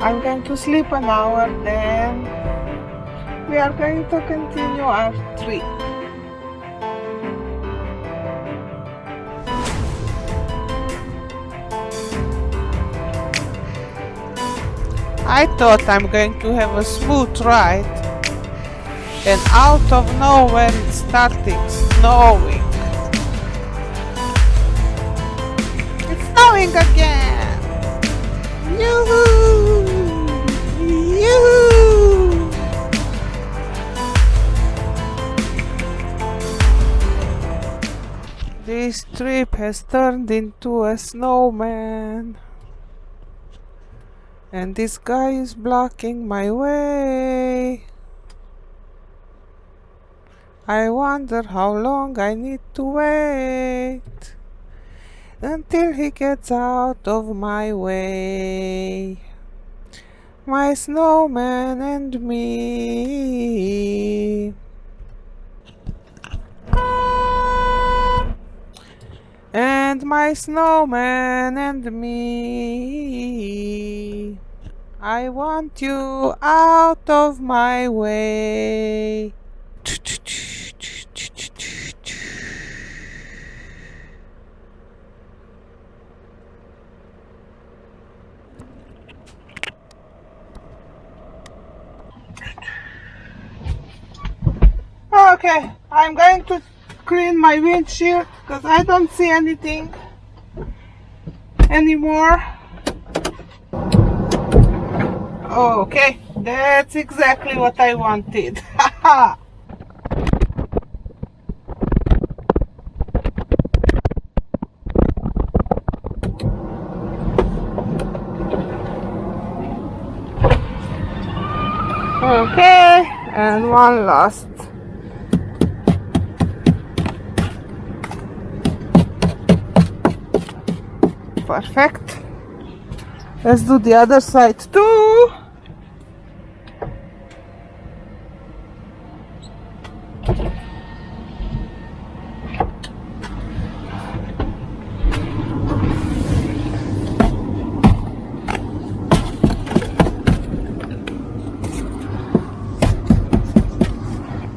I'm going to sleep an hour, then we are going to continue our trip. I thought I'm going to have a smooth ride, and out of nowhere it started snowing. It's snowing again! Yoo-hoo! Yoo-hoo! This trip has turned into a snowman. And this guy is blocking my way. I wonder how long I need to wait until he gets out of my way. My snowman and me. And my snowman and me. I want you out of my way. Okay, I'm going to clean my windshield because I don't see anything anymore. Okay, that's exactly what I wanted. Haha. Okay, and one last. Perfect. Let's do the other side too.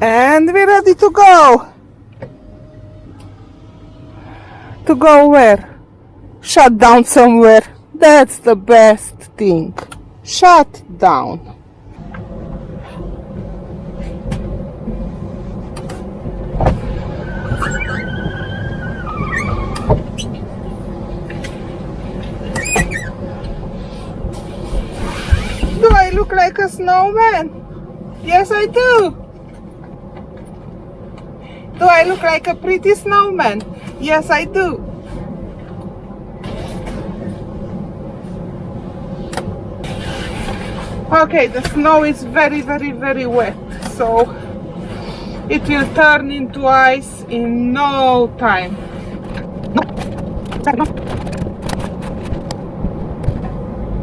And we're ready to go. To go where? Shut down somewhere. That's the best thing. Shut down. Do I look like a snowman? Yes, I do. Do I look like a pretty snowman? Yes, I do. Okay, the snow is very, very, very wet, so it will turn into ice in no time.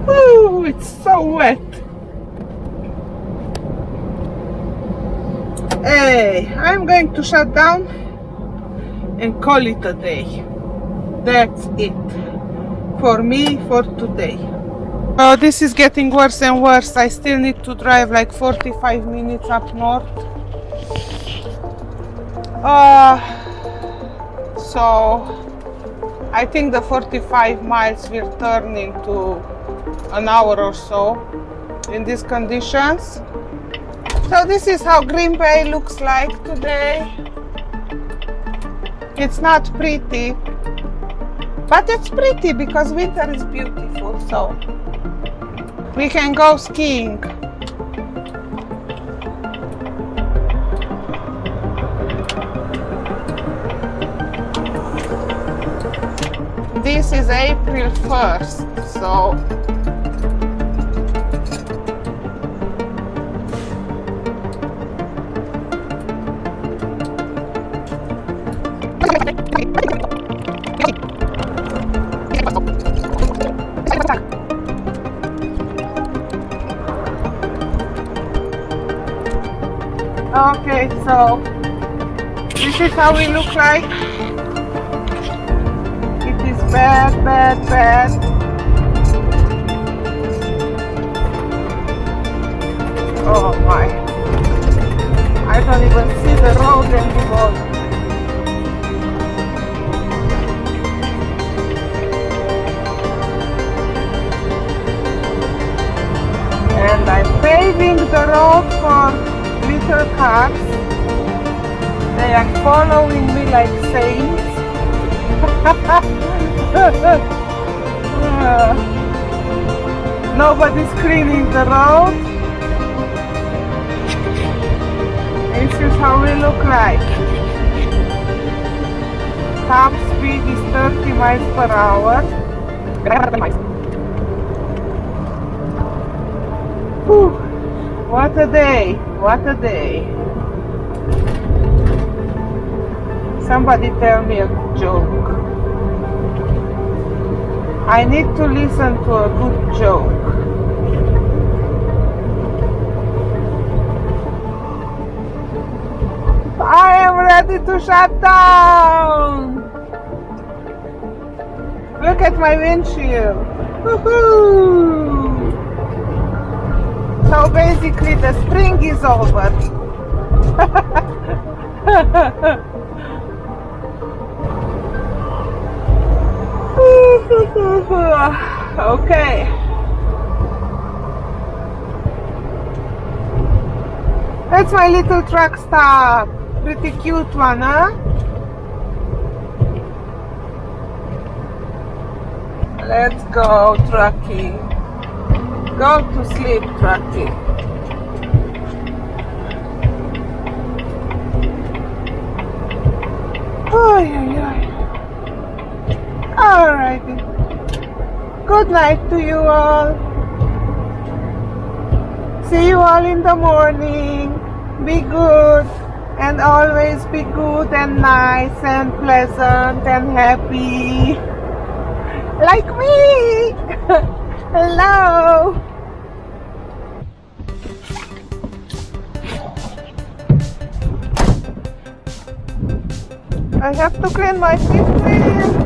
Ooh, it's so wet. Hey, I'm going to shut down and call it a day. That's it for me for today. Oh, this is getting worse and worse. I still need to drive like 45 minutes up north. So I think the 45 miles will turn into an hour or so in these conditions. So this is how Green Bay looks like today. It's not pretty, but it's pretty because winter is beautiful, so we can go skiing. This is April 1st, so okay, so this is how we look like. It is bad, bad, bad. leaving the road for little cars. They are following me like saints. Nobody's cleaning the road. This is how we look like. Top speed is 30 miles per hour. Whew. What a day, what a day. Somebody tell me a joke. I need to listen to a good joke. I am ready to shut down. Look at my windshield. Woohoo! So basically the spring is over. Okay. That's my little truck stop. Pretty cute one, huh? Let's go, truckie. Go to sleep, truckie. Alrighty. Good night to you all. See you all in the morning. Be good and always be good and nice and pleasant and happy. Like me. Hello. I have to clean my fifth wheel.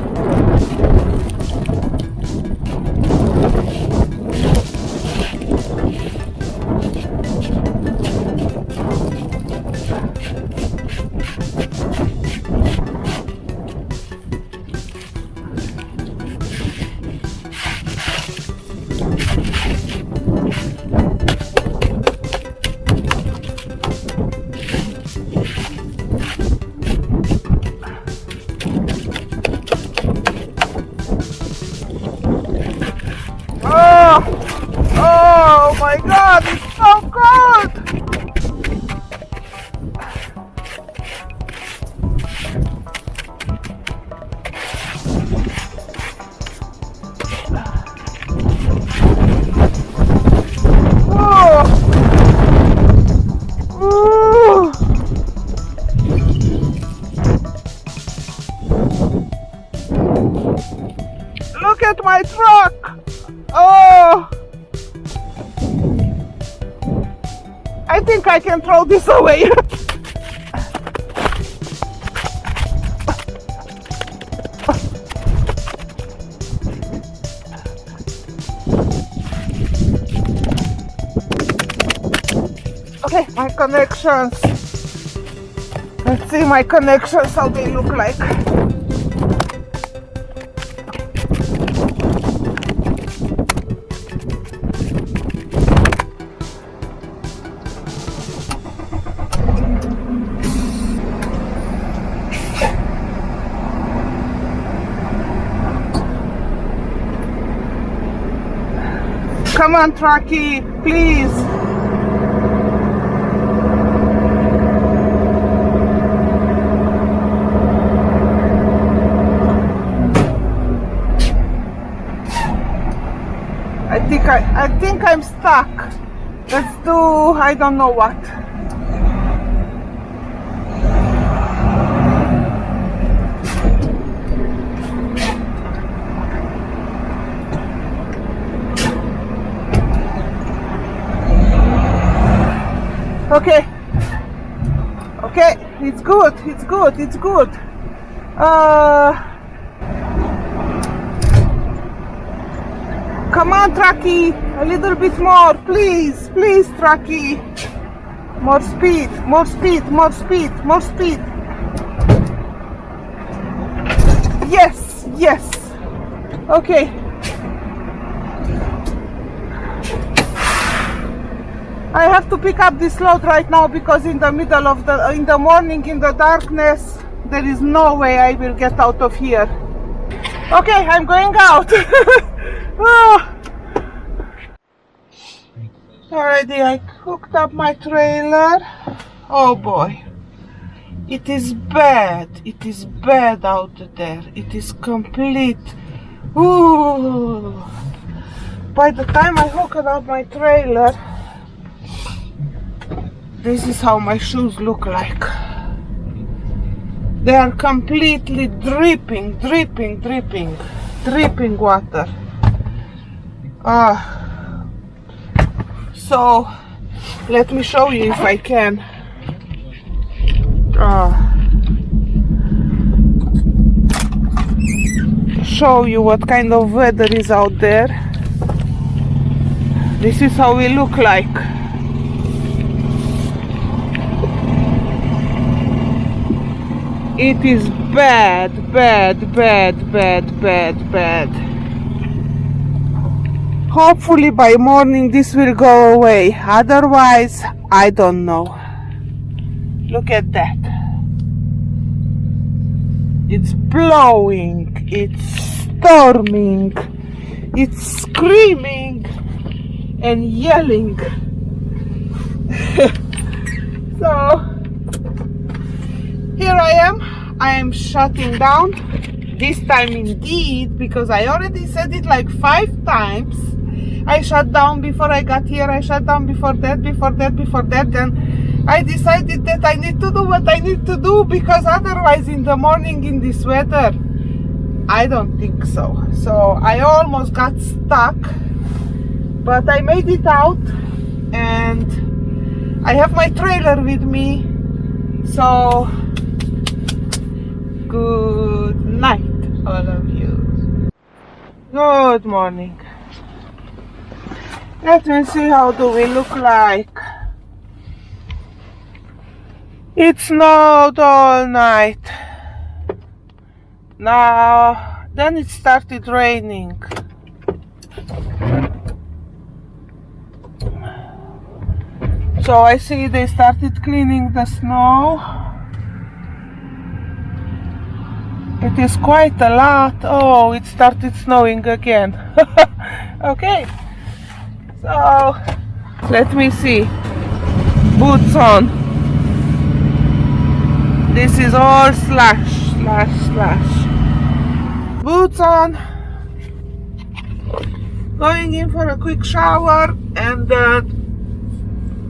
Oh my God, it's so cold! Oh. Oh. Look at my truck! Oh! I think I can throw this away. Okay, my connections. Let's see my connections, how they look like. Come on, truckie, please. I think I'm stuck. Let's do, I don't know what. Okay. Okay, it's good, it's good, it's good. Come on, truckie, a little bit more, please, please, truckie. More speed, more speed, more speed, more speed. Yes, yes. Okay. I have to pick up this load right now because in the middle of in the morning, in the darkness, there is no way I will get out of here. Okay, I'm going out. Oh. Already I hooked up my trailer. Oh boy. It is bad. It is bad out there. It is complete. Ooh. By the time I hook up my trailer, this is how my shoes look like. They are completely dripping water. So let me show you if I can. Show you what kind of weather is out there. This is how we look like. It is bad. Hopefully by morning this will go away. Otherwise, I don't know. Look at that. It's blowing, it's storming, it's screaming and yelling. So here I am shutting down. This time indeed, because I already said it like 5 times. I shut down before I got here, I shut down before that, then I decided that I need to do what I need to do, because otherwise in the morning in this weather, I don't think so. So I almost got stuck, but I made it out and I have my trailer with me. So good night, all of you. Good morning. Let me see, how do we look like? It snowed all night. Now, then it started raining. So I see they started cleaning the snow. It is quite a lot. Oh, it started snowing again. Okay. So, let me see. Boots on. This is all slash. Boots on. Going in for a quick shower and then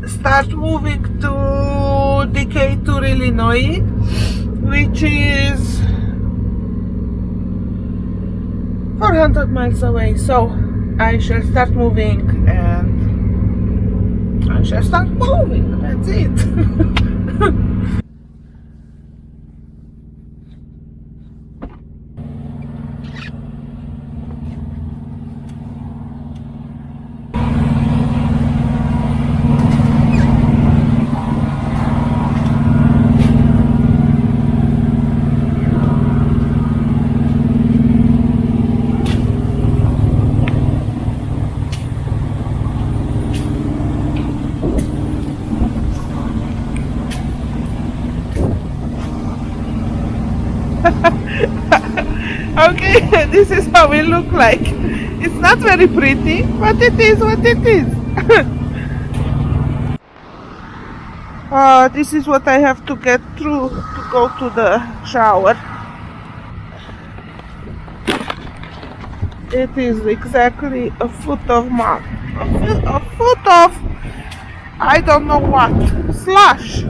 start moving to Decatur, Illinois, which is 400 miles away. So I shall start moving and I shall start moving. That's it. Okay, this is how we look like. It's not very pretty, but it is what it is. This is what I have to get through to go to the shower. It is exactly a foot of mud. A foot of, I don't know what, slush.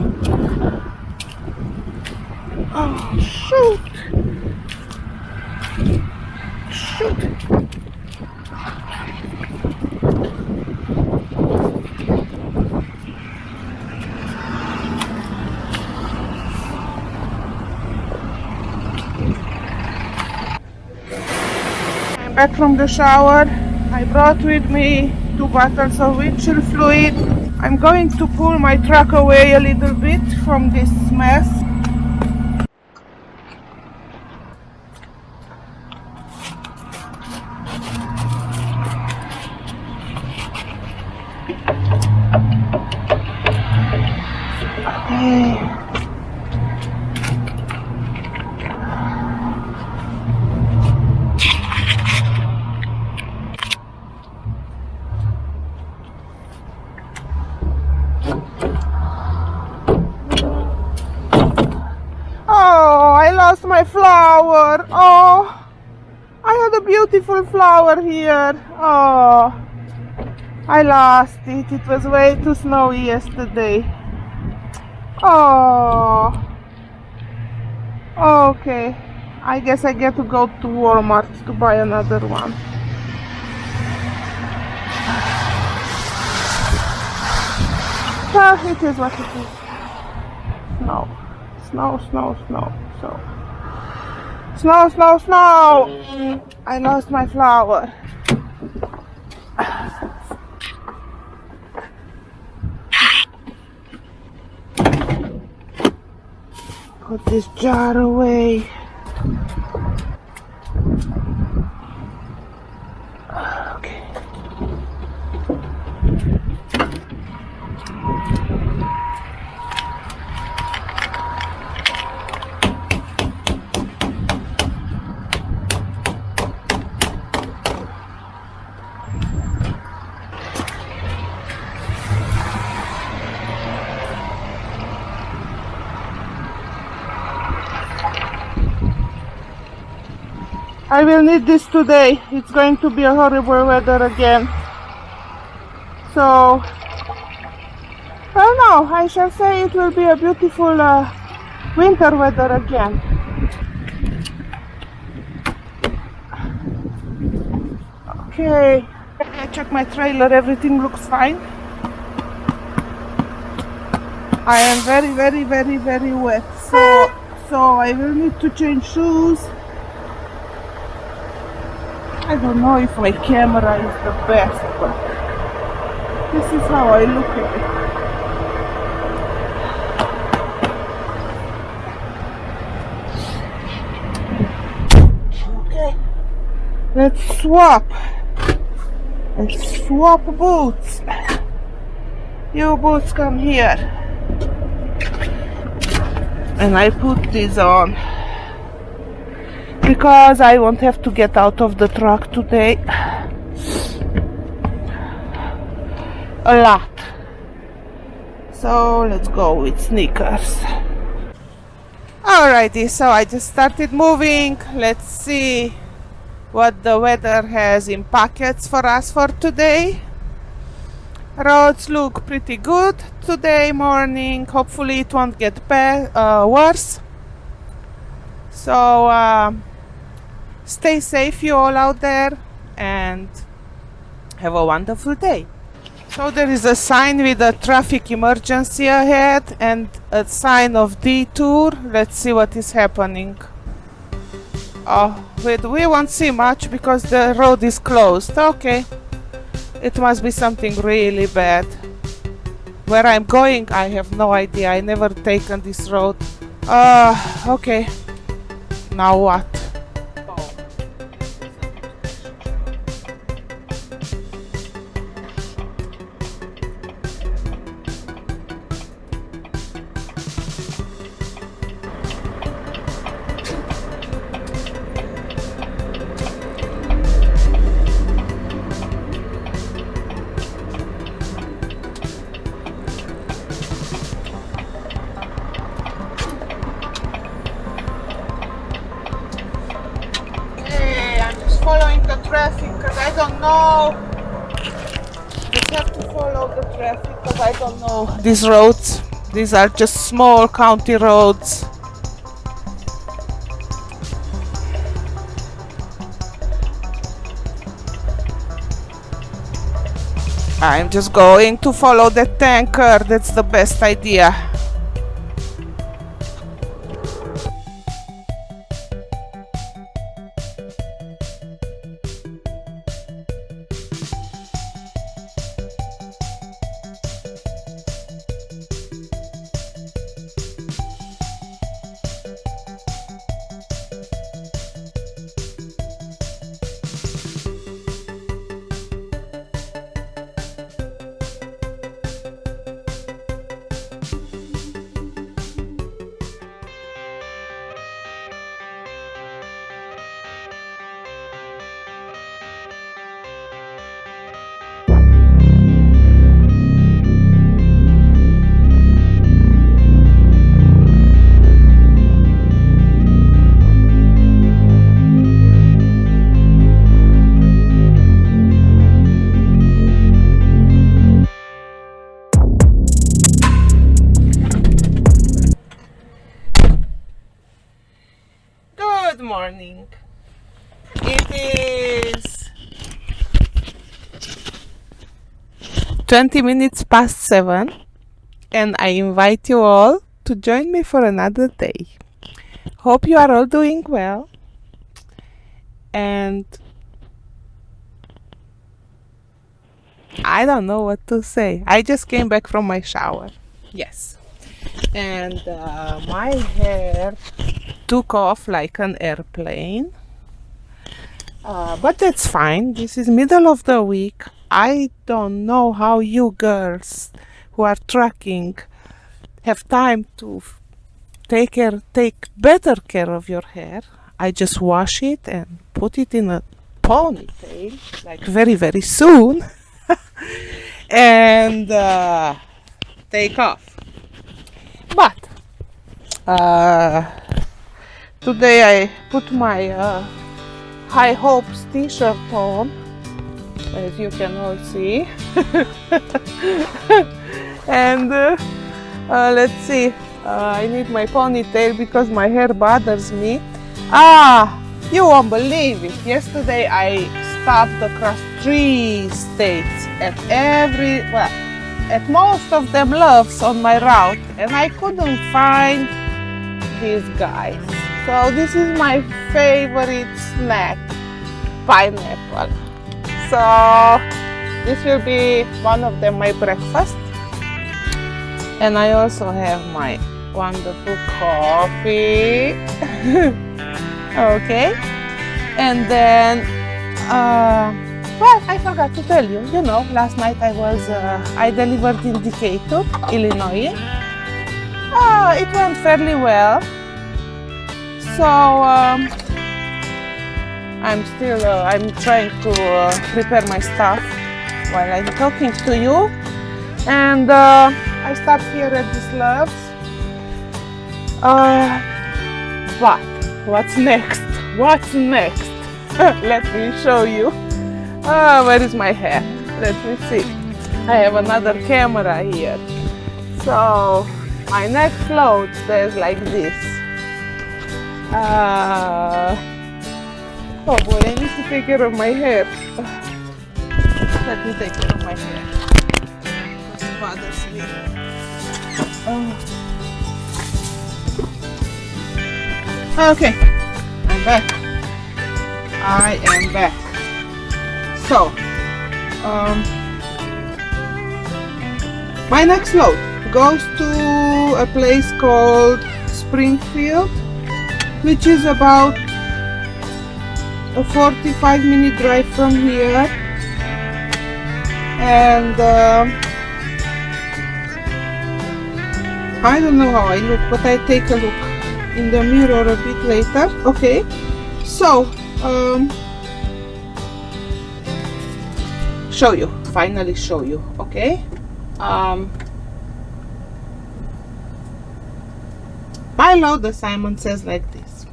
Oh, shoot. I'm back from the shower. I brought with me 2 bottles of windshield fluid. I'm going to pull my truck away a little bit from this mess. Okay. Oh, I lost my flower. Oh, I had a beautiful flower here. Oh, I lost it. It was way too snowy yesterday. Oh, okay. I guess I get to go to Walmart to buy another one. Ah, it is what it is. Snow. Snow, snow, snow. So. Snow, snow, snow! I lost my flower. Put this jar away. Okay. I will need this today. It's going to be a horrible weather again. So, I don't know. I shall say it will be a beautiful winter weather again. Okay. I check my trailer. Everything looks fine. I am very, very, very, very wet. So I will need to change shoes. I don't know if my camera is the best, but this is how I look at it. Okay, let's swap. Let's swap boots. You boots come here. And I put these on. Because I won't have to get out of the truck today a lot. So let's go with sneakers. Alrighty, so I just started moving. Let's see what the weather has in pockets for us for today. Roads look pretty good today morning. Hopefully it won't get worse. So stay safe, you all out there, and have a wonderful day. So there is a sign with a traffic emergency ahead and a sign of detour. Let's see what is happening. Oh, wait, we won't see much because the road is closed. Okay, it must be something really bad. Where I'm going, I have no idea. I never taken this road. Okay. Now what? Following the traffic because I don't know. Just have to follow the traffic because I don't know these roads. These are just small county roads. I'm just going to follow the tanker. That's the best idea. morning. It is 20 minutes past 7 and I invite you all to join me for another day. Hope you are all doing well, and I don't know what to say. I just came back from my shower. Yes. And my hair took off like an airplane. But that's fine. This is middle of the week. I don't know how you girls who are trucking have time to take better care of your hair. I just wash it and put it in a ponytail, like very, very soon. And take off. But today I put my High Hopes t-shirt on, as you can all see. And let's see, I need my ponytail because my hair bothers me. You won't believe it. Yesterday I stopped across 3 states at most of them loves on my route, and I couldn't find these guys. So this is my favorite snack, pineapple. So this will be one of them, my breakfast. And I also have my wonderful coffee. Okay. And then well, I forgot to tell you, last night I delivered in Decatur, Illinois. It went fairly well. So I'm trying to prepare my stuff while I'm talking to you. And I stopped here at this Love's. But what's next? What's next? Let me show you. Where is my hat? Let me see. I have another camera here. So my next load says like this. Oh boy, I need to take care of my hair. Let me take care of my hair. It bothers me. Okay, I'm back. I am back. So, my next load goes to a place called Springfield, which is about a 45-minute drive from here. And I don't know how I look, but I take a look in the mirror a bit later. Okay, so finally show you. Okay, my load assignment says like this.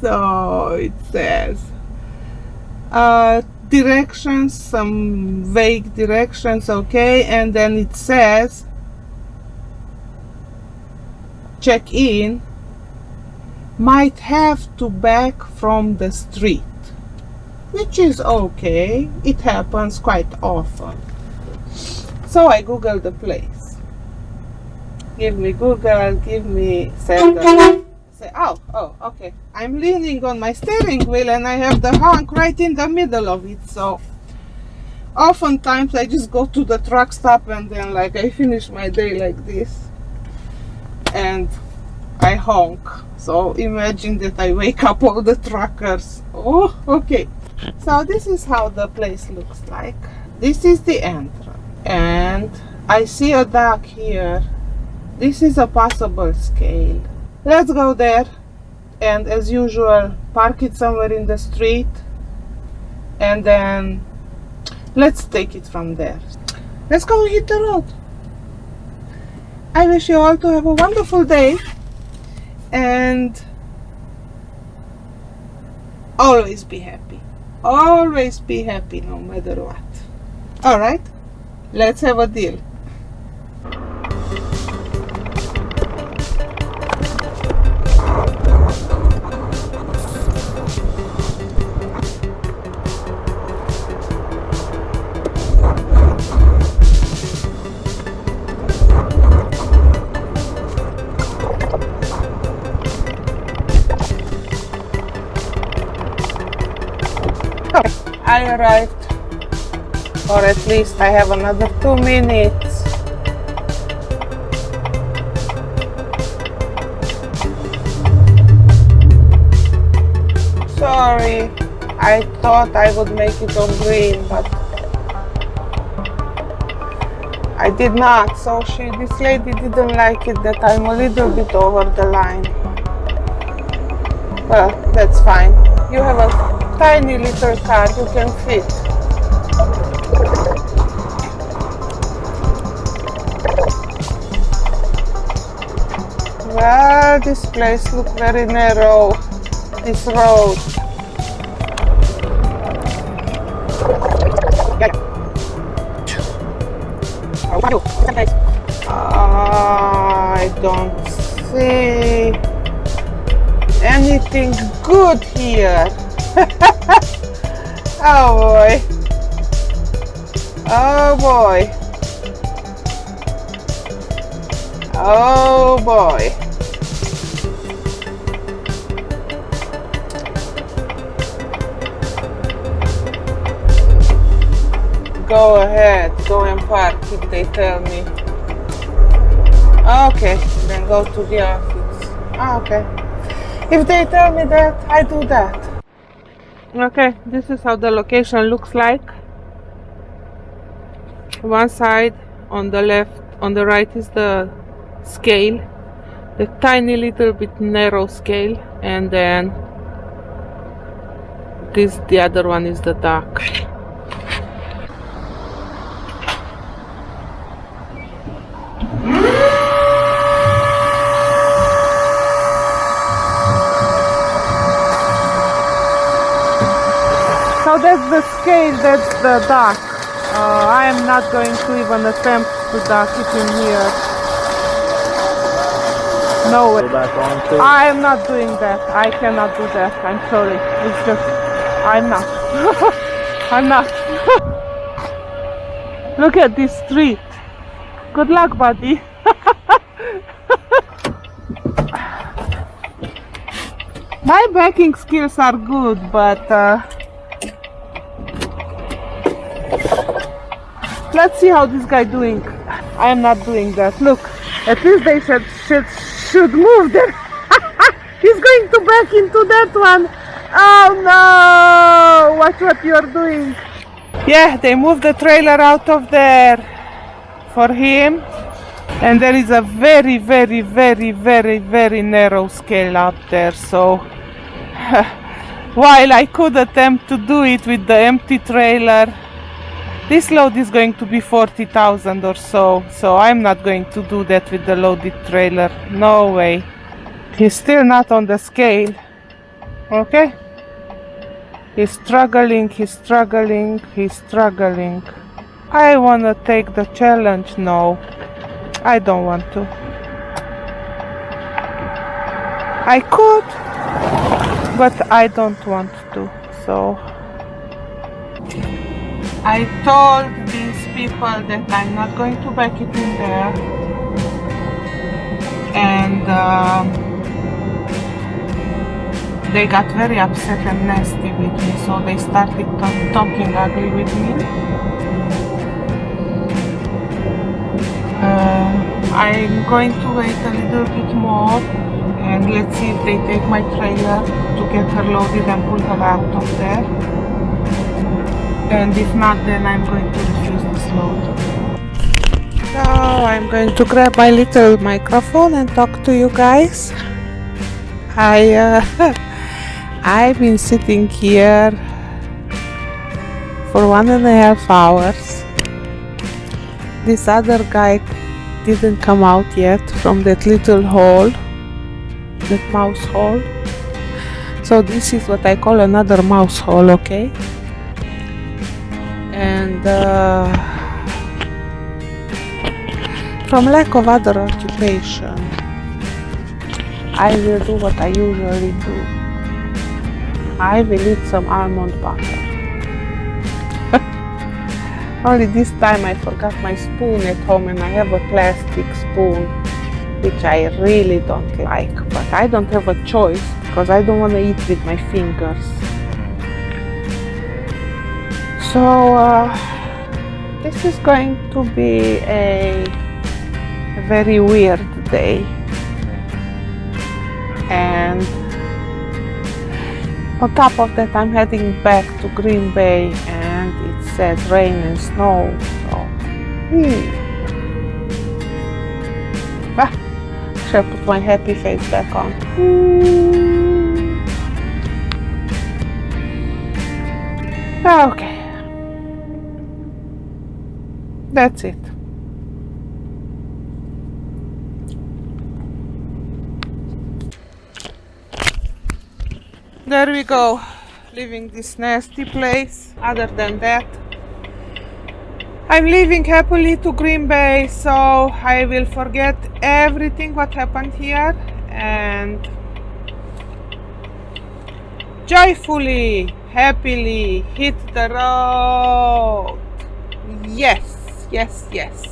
So it says directions, some vague directions, okay, and then it says check in, might have to back from the street, which is okay. It happens quite often. So I googled the place. Give me Google, give me center. Say, oh, okay. I'm leaning on my steering wheel and I have the honk right in the middle of it. So oftentimes I just go to the truck stop and then I finish my day like this and I honk. So imagine that I wake up all the truckers. Oh, okay. So this is how the place looks like. This is the entrance. And I see a dock here. This is a possible scale. Let's go there and, as usual, park it somewhere in the street and then let's take it from there. Let's go hit the road. I wish you all to have a wonderful day and always be happy. Always be happy no matter what. Alright, let's have a deal. arrived. Or at least I have another 2 minutes. Sorry, I thought I would make it on green, but I did not. So this lady didn't like it that I'm a little bit over the line. Well, that's fine. You have a tiny little car, you can fit. Well, this place looks very narrow, this road. I don't see anything good here. Oh boy. Oh boy. Oh boy. Go ahead, go and park if they tell me. Okay, then go to the office. Okay. If they tell me that, I do that. Okay, this is how the location looks like. One side, on the left, on the right is the scale, the tiny little bit narrow scale, and then the other one is the dock. So that's the scale, that's the dock. I am not going to even attempt to dock it in here. No way. I am not doing that. I cannot do that. I'm sorry. It's just, I'm not. I'm not. Look at this street. Good luck, buddy. My backing skills are good, but let's see how this guy doing. I am not doing that. Look, at least they should move them. He's going to back into that one. Oh no! Watch what you're doing. Yeah, they moved the trailer out of there for him. And there is a very, very, very, very, very narrow scale up there. So while I could attempt to do it with the empty trailer, this load is going to be 40,000 or so. So I'm not going to do that with the loaded trailer. No way. He's still not on the scale. Okay? He's struggling, he's struggling, he's struggling. I wanna take the challenge. No, I don't want to. I could, but I don't want to. So I told these people that I'm not going to back it in there. And they got very upset and nasty with me, so they started talking ugly with me. I'm going to wait a little bit more and let's see if they take my trailer to get her loaded and pull her out of there. And if not, then I'm going to refuse this load. So I'm going to grab my little microphone and talk to you guys. I've been sitting here for 1.5 hours. This other guy didn't come out yet from that little hole, that mouse hole. So this is what I call another mouse hole, okay? And from lack of other occupation, I will do what I usually do. I will eat some almond butter. Only this time I forgot my spoon at home and I have a plastic spoon, which I really don't like. But I don't have a choice because I don't want to eat with my fingers. So this is going to be a very weird day, and on top of that I'm heading back to Green Bay and it says rain and snow, so should I put my happy face back on? Okay, that's it. There we go, leaving this nasty place. Other than that, I'm leaving happily to Green Bay, so I will forget everything what happened here and joyfully, happily hit the road. Yes, yes, yes.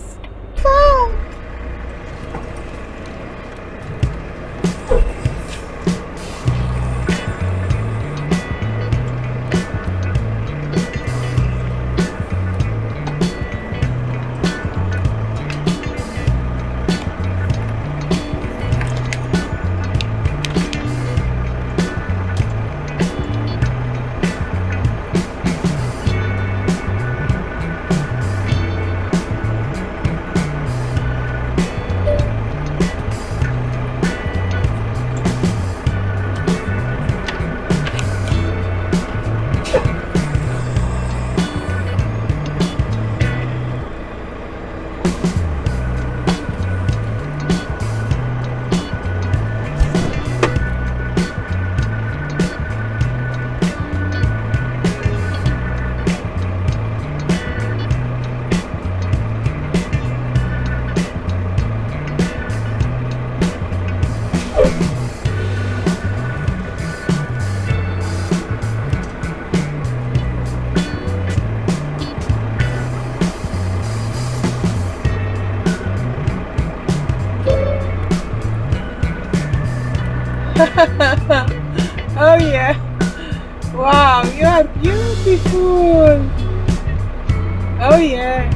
Oh yeah, wow, you are beautiful. Oh yeah.